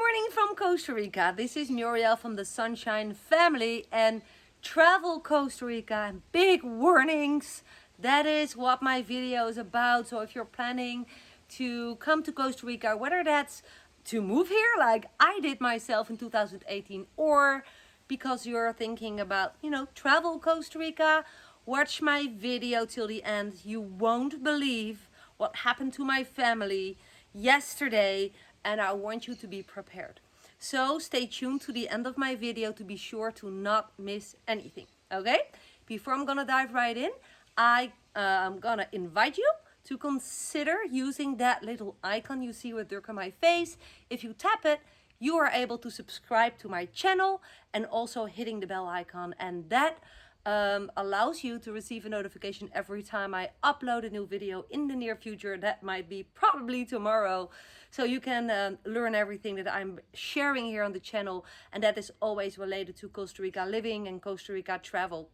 morning from Costa Rica. This is Muriel from the Sunshine Family and Travel Costa Rica and big warnings. That is what my video is about. So if you're planning to come to Costa Rica, whether that's to move here like I did myself in 2018 or because you're thinking about, travel Costa Rica, watch my video till the end. You won't believe what happened to my family yesterday, and I want you to be prepared. So stay tuned to the end of my video to be sure to not miss anything. Okay? Before I'm gonna dive right in, I'm gonna invite you to consider using that little icon you see with Dirk on my face. If you tap it, you are able to subscribe to my channel and also hitting the bell icon, and that allows you to receive a notification every time I upload a new video in the near future. That might be probably tomorrow, so you can learn everything that I'm sharing here on the channel, and that is always related to Costa Rica living and Costa Rica travel.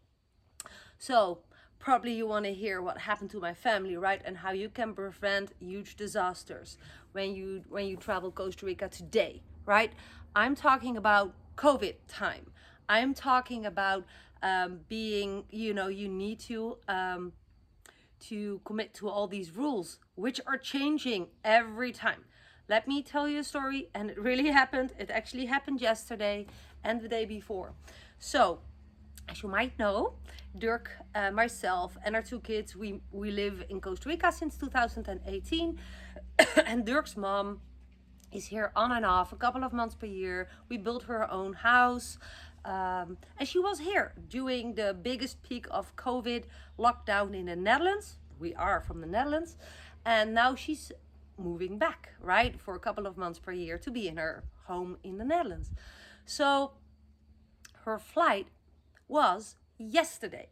So probably you want to hear what happened to my family, right? And how you can prevent huge disasters when you travel Costa Rica today, right? I'm talking about COVID time. I'm talking about being, you need to commit to all these rules, which are changing every time. Let me tell you a story, and it really happened. It actually happened yesterday and the day before. So, as you might know, Dirk, myself, and our two kids, we live in Costa Rica since 2018, and Dirk's mom is here on and off a couple of months per year. We built her own house, and she was here during the biggest peak of COVID lockdown in the Netherlands. We are from the Netherlands, and now she's moving back, right, for a couple of months per year to be in her home in the Netherlands. So her flight was yesterday.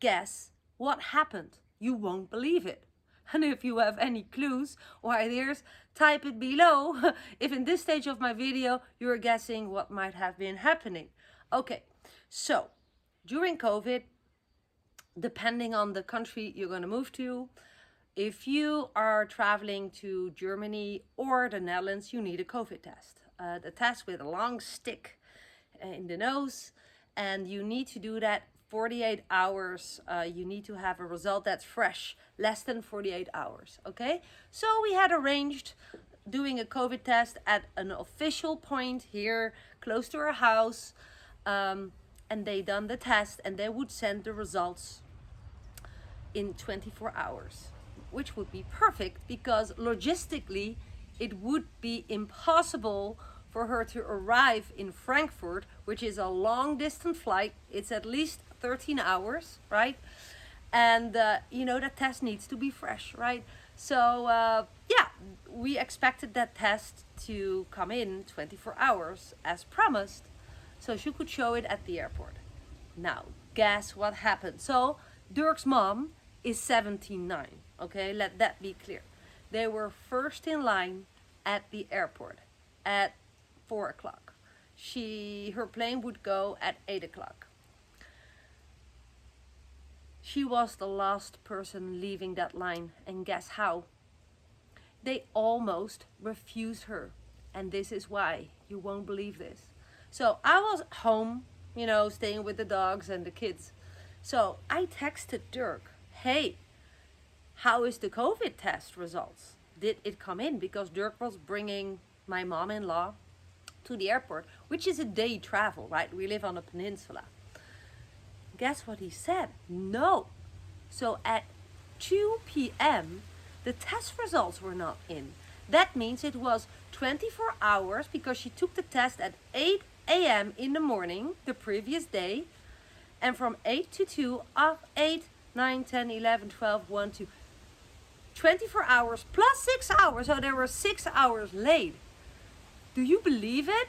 Guess what happened? You won't believe it. And if you have any clues or ideas, type it below if in this stage of my video you're guessing what might have been happening. Okay, so during COVID, depending on the country you're going to move to, if you are traveling to Germany or the Netherlands, you need a COVID test. The test with a long stick in the nose, and you need to do that 48 hours. You need to have a result that's fresh, less than 48 hours, okay? So we had arranged doing a COVID test at an official point here close to our house, and they done the test, and they would send the results in 24 hours, which would be perfect because logistically it would be impossible for her to arrive in Frankfurt, which is a long distance flight. It's at least 13 hours, right? And the test needs to be fresh, right? So we expected that test to come in 24 hours as promised, so she could show it at the airport. Now, guess what happened? So Dirk's mom is 79, okay? Let that be clear. They were first in line at the airport at 4 o'clock. Her plane would go at 8 o'clock. She was the last person leaving that line, and guess how? They almost refused her, and this is why. You won't believe this. So I was home, staying with the dogs and the kids. So I texted Dirk, hey, how is the COVID test results? Did it come in? Because Dirk was bringing my mom-in-law to the airport, which is a day travel, right? We live on a peninsula. Guess what he said? No. So at 2 p.m., the test results were not in. That means it was 24 hours because she took the test at 8 a.m. in the morning the previous day, and from 8 to 2 of 8, 9, 10, 11, 12, 1, 2. 24 hours plus 6 hours, so there were 6 hours late. Do you believe it?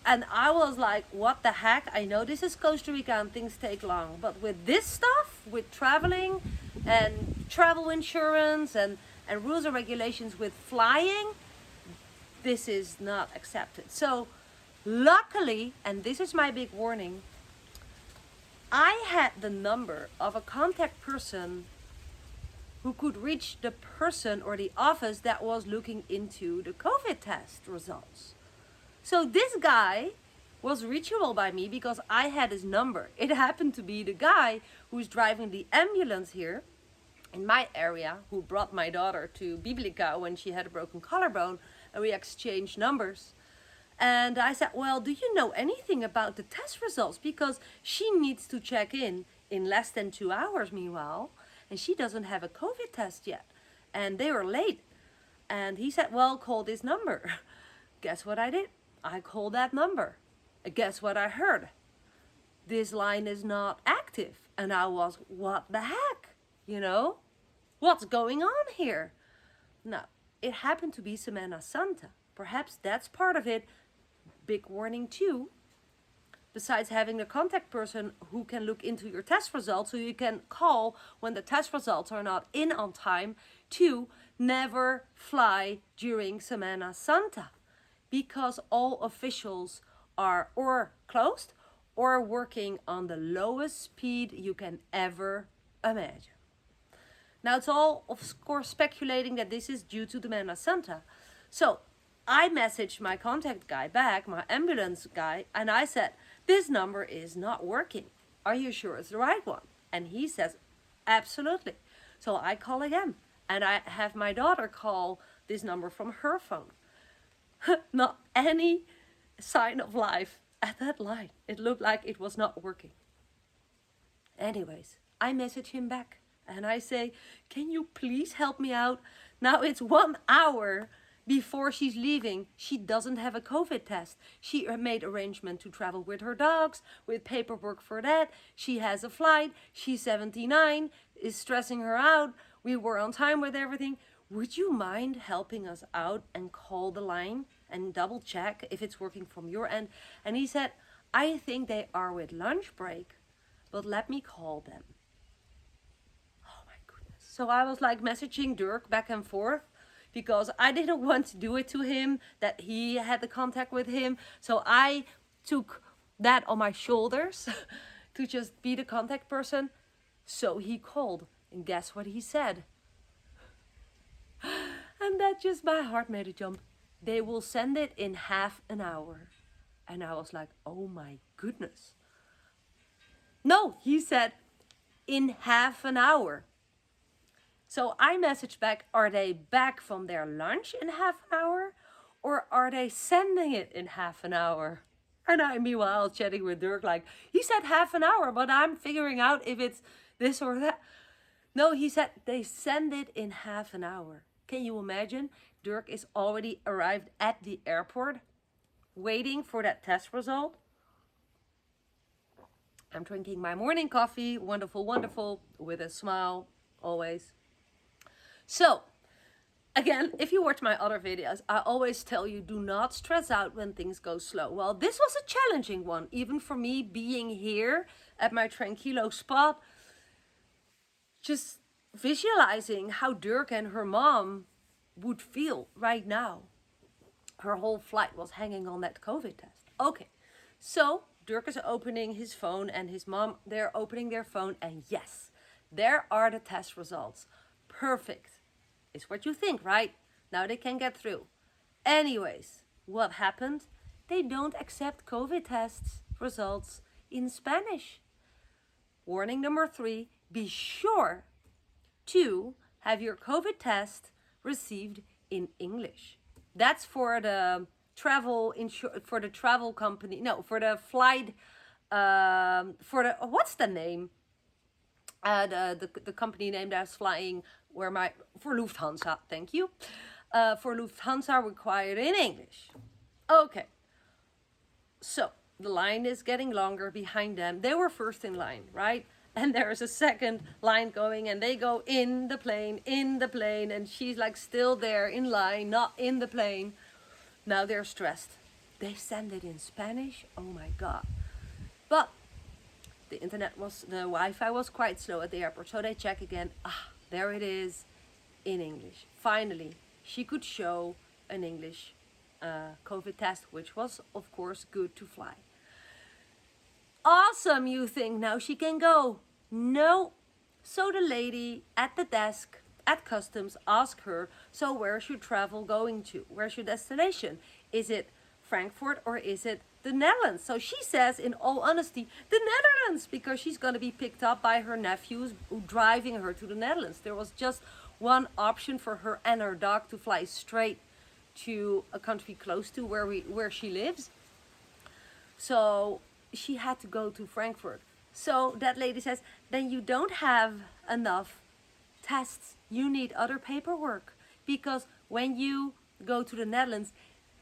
And I was like, what the heck? I know this is Costa Rica and things take long, but with this stuff, with traveling and travel insurance and rules and regulations with flying, this is not accepted. So luckily, and this is my big warning, I had the number of a contact person who could reach the person or the office that was looking into the COVID test results. So this guy was reachable by me because I had his number. It happened to be the guy who's driving the ambulance here in my area, who brought my daughter to Biblica when she had a broken collarbone, and we exchanged numbers. And I said, well, do you know anything about the test results? Because she needs to check in less than 2 hours meanwhile, and she doesn't have a COVID test yet. And they were late. And he said, well, call this number. Guess what I did? I called that number. Guess what I heard? This line is not active. And I was, what the heck? You know? What's going on here? Now, it happened to be Semana Santa. Perhaps that's part of it. Big warning too. Besides having a contact person who can look into your test results so you can call when the test results are not in on time, to never fly during Semana Santa, because all officials are or closed or working on the lowest speed you can ever imagine. Now, it's all, of course, speculating that this is due to the Semana Santa. So I messaged my contact guy back, my ambulance guy, and I said, this number is not working. Are you sure it's the right one? And he says, absolutely. So I call again, and I have my daughter call this number from her phone. Not any sign of life at that line. It looked like it was not working. Anyways, I message him back, and I say, can you please help me out? Now it's 1 hour before she's leaving. She doesn't have a COVID test. She made arrangement to travel with her dogs, with paperwork for that. She has a flight. She's 79, is stressing her out. We were on time with everything. Would you mind helping us out and call the line and double check if it's working from your end? And he said, I think they are with lunch break, but let me call them. Oh my goodness. So I was like messaging Dirk back and forth, because I didn't want to do it to him, that he had the contact with him. So I took that on my shoulders to just be the contact person. So he called, and guess what he said? And that just, my heart made a jump. They will send it in half an hour. And I was like, oh my goodness. No, he said in half an hour. So I messaged back, are they back from their lunch in half an hour? Or are they sending it in half an hour? And I, meanwhile, chatting with Dirk, like, he said half an hour, but I'm figuring out if it's this or that. No, he said they send it in half an hour. Can you imagine? Dirk is already arrived at the airport, waiting for that test result. I'm drinking my morning coffee, wonderful, wonderful, with a smile, always. So, again, if you watch my other videos, I always tell you, do not stress out when things go slow. Well, this was a challenging one, even for me being here at my tranquilo spot, just visualizing how Dirk and her mom would feel right now. Her whole flight was hanging on that COVID test. Okay, so Dirk is opening his phone and his mom, they're opening their phone, and yes, there are the test results. Perfect. It's what you think, right? Now they can get through. Anyways, what happened? They don't accept COVID tests results in Spanish. Warning number 3, be sure to have your COVID test received in English. That's for the travel for the travel company. No, for the flight. For the, what's the name? The company name that's flying for Lufthansa. Thank you. For Lufthansa, required in English. Okay. So the line is getting longer behind them. They were first in line, right? And there's a second line going, and they go in the plane, and she's like still there in line, not in the plane. Now they're stressed. They send it in Spanish. Oh my God. But the Wi-Fi was quite slow at the airport, so they check again. There it is in English. Finally, she could show an English COVID test, which was, of course, good to fly. Awesome, you think, now she can go. No. So the lady at the desk at customs asked her, so where's your travel going to? Where's your destination? Is it Frankfurt or is it the Netherlands? So she says, in all honesty, the Netherlands, because she's going to be picked up by her nephews driving her to the Netherlands. There was just one option for her and her dog to fly straight to a country close to where she lives. So she had to go to Frankfurt. So that lady says, then you don't have enough tests. You need other paperwork, because when you go to the Netherlands,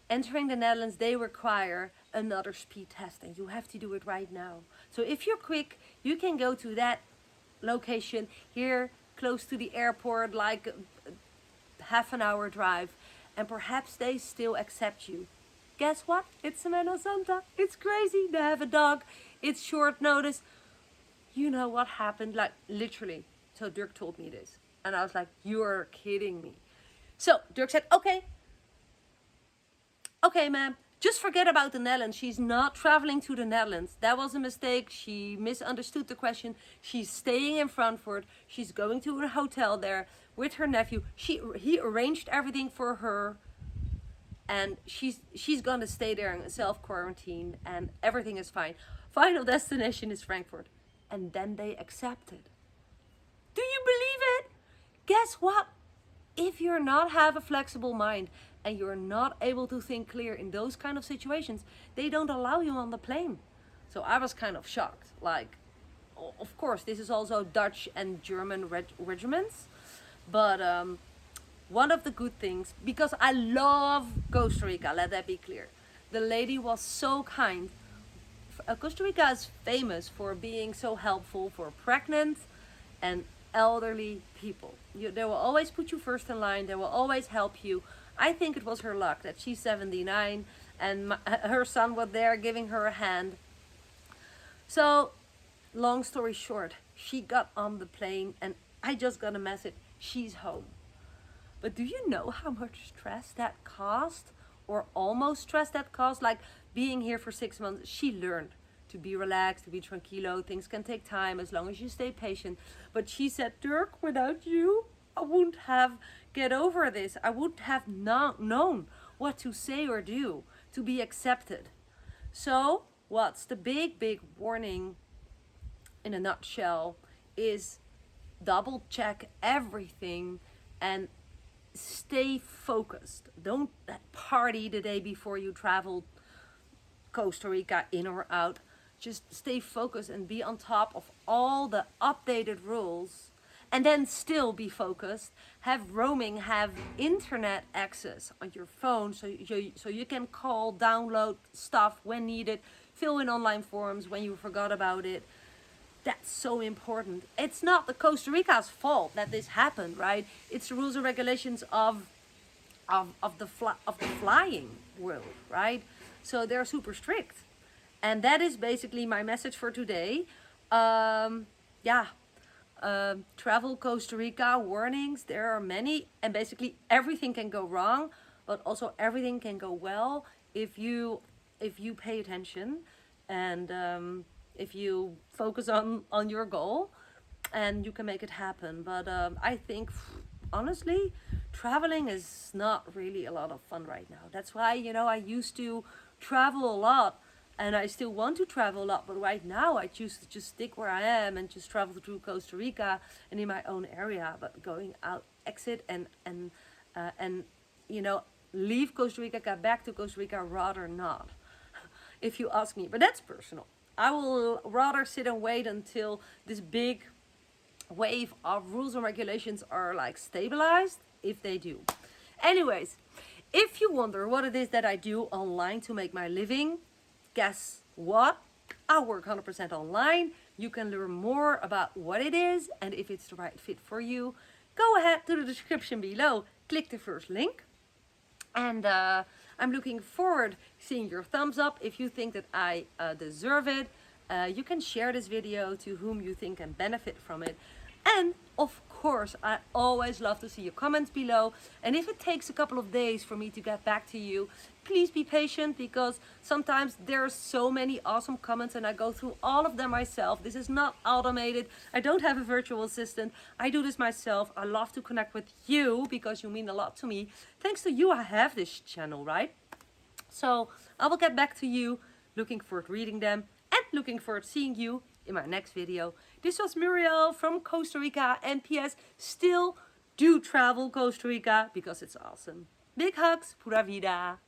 entering the Netherlands, they require another speed test, and you have to do it right now. So if you're quick, you can go to that location here close to the airport, like a half an hour drive, and perhaps they still accept you. Guess what? It's Semana Santa. It's crazy. They have a dog. It's short notice. You know what happened? Like, literally. So Dirk told me this. And I was like, you're kidding me. So Dirk said, okay, ma'am, just forget about the Netherlands. She's not traveling to the Netherlands. That was a mistake. She misunderstood the question. She's staying in Frankfurt. She's going to a hotel there with her nephew. He arranged everything for her. And she's gonna stay there in self-quarantine, and everything is fine. Final destination is Frankfurt. And then they accepted. Do you believe it? Guess what? If you're not have a flexible mind and you're not able to think clear in those kind of situations, they don't allow you on the plane. So I was kind of shocked. Like, of course, this is also Dutch and German regiments, but one of the good things, because I love Costa Rica, let that be clear. The lady was so kind. Costa Rica is famous for being so helpful for pregnant and elderly people. They will always put you first in line. They will always help you. I think it was her luck that she's 79 and her son was there giving her a hand. So, long story short, she got on the plane and I just got a message. She's home. But do you know how much stress that caused? Or almost stress that caused? Like, being here for 6 months, she learned to be relaxed, to be tranquilo. Things can take time as long as you stay patient. But she said, Dirk, without you, I wouldn't have get over this. I wouldn't have known what to say or do to be accepted. So what's the big warning in a nutshell is double check everything and stay focused. Don't party the day before you travel Costa Rica, in or out. Just stay focused and be on top of all the updated rules, and then still be focused. Have roaming, have internet access on your phone, so you can call, download stuff when needed, fill in online forms when you forgot about it. That's so important. It's not the Costa Rica's fault that this happened, right? It's the rules and regulations of the flying world, right? So they're super strict. And that is basically my message for today. Travel Costa Rica, warnings, there are many, and basically everything can go wrong, but also everything can go well if you pay attention and if you focus on your goal, and you can make it happen. But I think, honestly, traveling is not really a lot of fun right now. That's why, I used to travel a lot, and I still want to travel a lot, but right now I choose to just stick where I am and just travel through Costa Rica and in my own area. But going out, exit and leave Costa Rica, get back to Costa Rica, rather not, if you ask me. But that's personal. I will rather sit and wait until this big wave of rules and regulations are like stabilized, if they do. Anyways, if you wonder what it is that I do online to make my living, guess what? I work 100% online. You can learn more about what it is and if it's the right fit for you. Go ahead to the description below, click the first link. And I'm looking forward to seeing your thumbs up if you think that I deserve it. You can share this video to whom you think can benefit from it. And of course, I always love to see your comments below. And if it takes a couple of days for me to get back to you, please be patient, because sometimes there are so many awesome comments and I go through all of them myself. This is not automated. I don't have a virtual assistant. I do this myself. I love to connect with you because you mean a lot to me. Thanks to you, I have this channel, right? So I will get back to you. Looking forward to reading them and looking forward to seeing you in my next video. This was Muriel from Costa Rica, and PS, still do travel Costa Rica because it's awesome. Big hugs, pura vida.